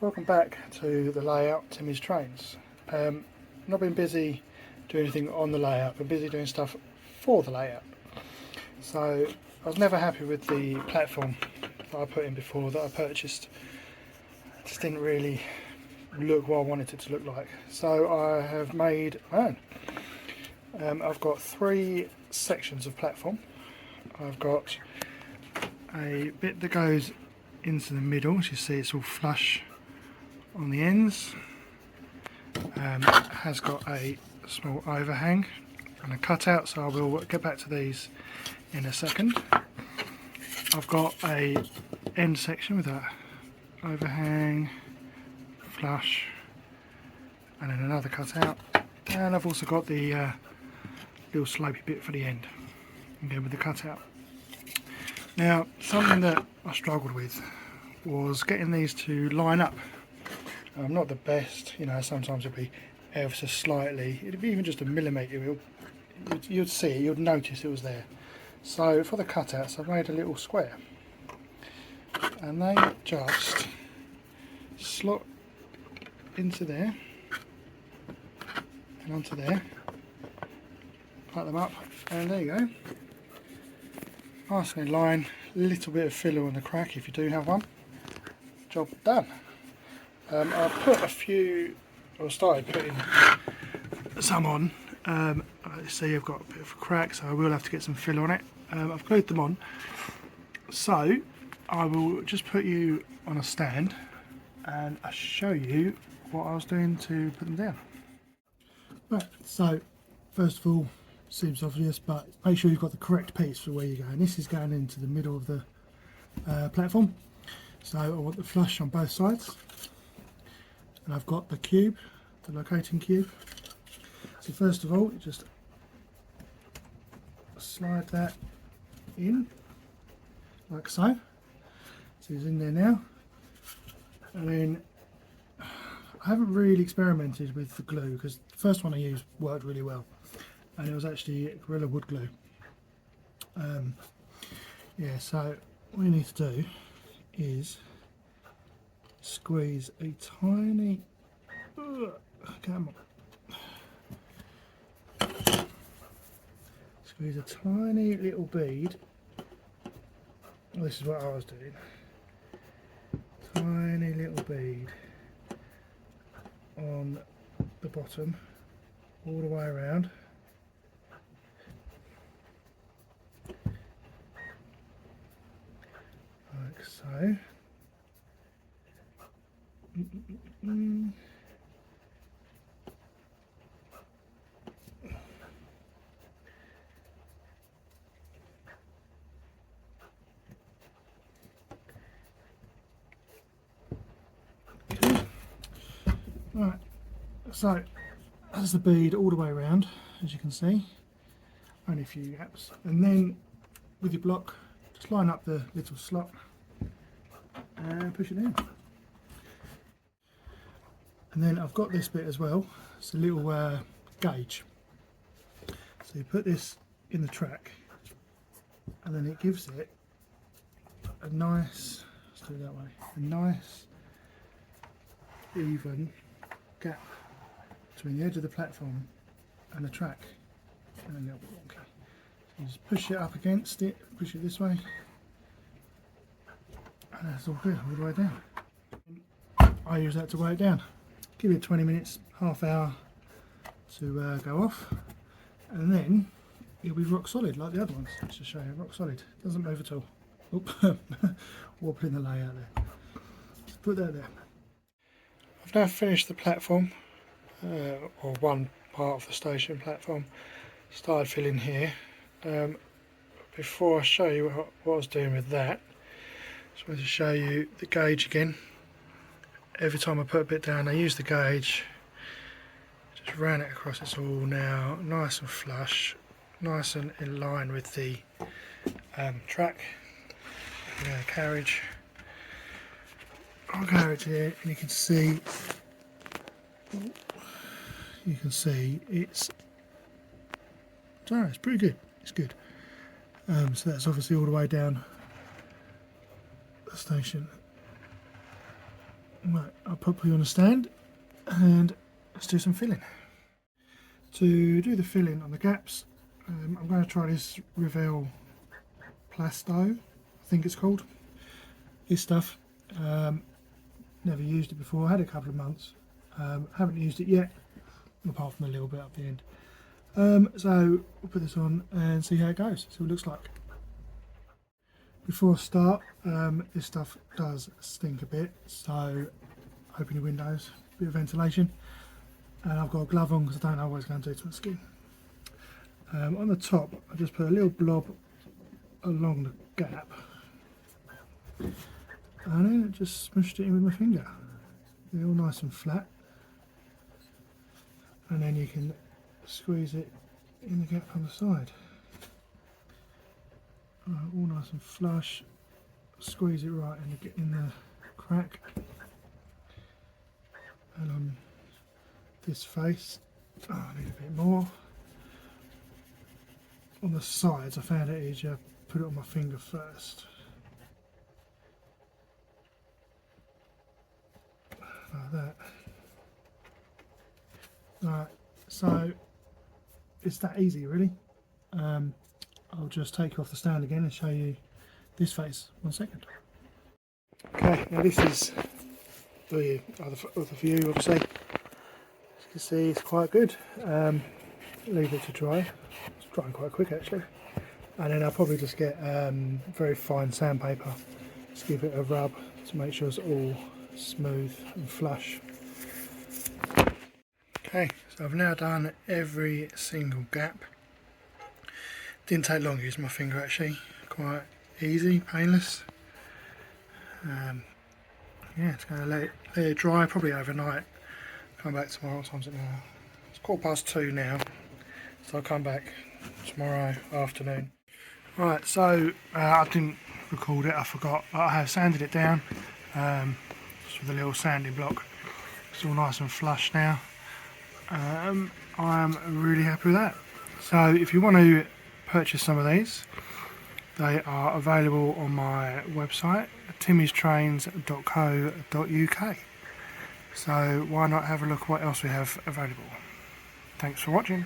Welcome back to the layout, Timmy's Trains. Not been busy doing anything on the layout, been busy doing stuff for the layout. So I was never happy with the platform that I put in before, that I purchased. It just didn't really look what I wanted it to look like. So I have made my own. I've got 3 sections of platform. I've got a bit that goes into the middle, as you see it's all flush on the ends. It has got a small overhang and a cutout, so I will get back to these in a second. I've got a end section with that overhang, flush, and then another cutout, and I've also got the little slopey bit for the end, again with the cutout. Now, something that I struggled with was getting these to line up. I'm not the best, you know, sometimes it'll be ever so slightly, it'd be even just a millimetre, you'd see it, you'd notice it was there. So for the cutouts I've made a little square, and they just slot into there and onto there, cut them up, and there you go. Nicely line, a little bit of filler on the crack if you do have one, job done. I've put a few, or started putting some on. See, I've got a bit of a crack, so I will have to get some filler on it. I've glued them on, so I will just put you on a stand and I'll show you what I was doing to put them down. Right, so first of all, seems obvious, but make sure you've got the correct piece for where you're going. This is going into the middle of the platform, so I want the flush on both sides. And I've got the cube, the locating cube. So first of all, you just slide that in, like so. So it's in there now. And then I haven't really experimented with the glue, because the first one I used worked really well, and it was actually Gorilla Wood glue. Yeah, so what you need to do is squeeze a tiny, come on, squeeze a tiny little bead. Well, this is what I was doing. Tiny little bead on the bottom, all the way around. Like so. Right, so that's the bead all the way around, as you can see, only a few gaps, and then with your block just line up the little slot and push it in. And then I've got this bit as well, it's a little gauge, so you put this in the track and then it gives it a nice, let's do it that way, a nice even gap between the edge of the platform and the track, and a little bit wonky. So you just push it up against it, push it this way, and that's all good, all the way down. I use that to weigh it down. Give it 20 minutes, half hour to go off, and then it'll be rock solid like the other ones. Let's just show you, rock solid, doesn't move at all. Oop, wobbling the layout there. Let's put that there. I've now finished the platform, or one part of the station platform. Started filling here. Before I show you what I was doing with that, just wanted to show you the gauge again. Every time I put a bit down, I use the gauge, just ran it across. It's all now nice and flush, nice and in line with the track, carriage. I'll carriage here, and you can see it's pretty good. It's good. So that's obviously all the way down the station. Right, I'll put you on a stand and let's do some filling. To do the filling on the gaps, I'm going to try this Revell Plasto, I think it's called. This stuff, never used it before, I had it a couple of months, haven't used it yet, apart from a little bit up the end. So we'll put this on and see how it goes, see what it looks like. Before I start, this stuff does stink a bit, so open your windows, bit of ventilation, and I've got a glove on because I don't know what it's going to do to my skin. On the top I just put a little blob along the gap and then just smushed it in with my finger. They're all nice and flat, and then you can squeeze it in the gap on the side. All nice and flush. Squeeze it right in the crack, and on this face, I need a bit more. On the sides, I found it easier. Put it on my finger first, like that. Right, so it's that easy, really. I'll just take you off the stand again and show you this face. 1 second. Okay, now this is the other view, obviously. As you can see, it's quite good. Leave it to dry. It's drying quite quick actually. And then I'll probably just get very fine sandpaper. Just give it a rub to make sure it's all smooth and flush. Okay, so I've now done every single gap. Didn't take long using my finger actually, quite easy, painless. Yeah, it's going to let it dry probably overnight. Come back tomorrow. What time's it now? It's 2:15 now, so I'll come back tomorrow afternoon. Right, so I didn't record it, I forgot, but I have sanded it down just with a little sanding block. It's all nice and flush now. I'm really happy with that. So if you want to purchase some of these, they are available on my website, timmystrains.co.uk. So why not have a look at what else we have available. Thanks for watching.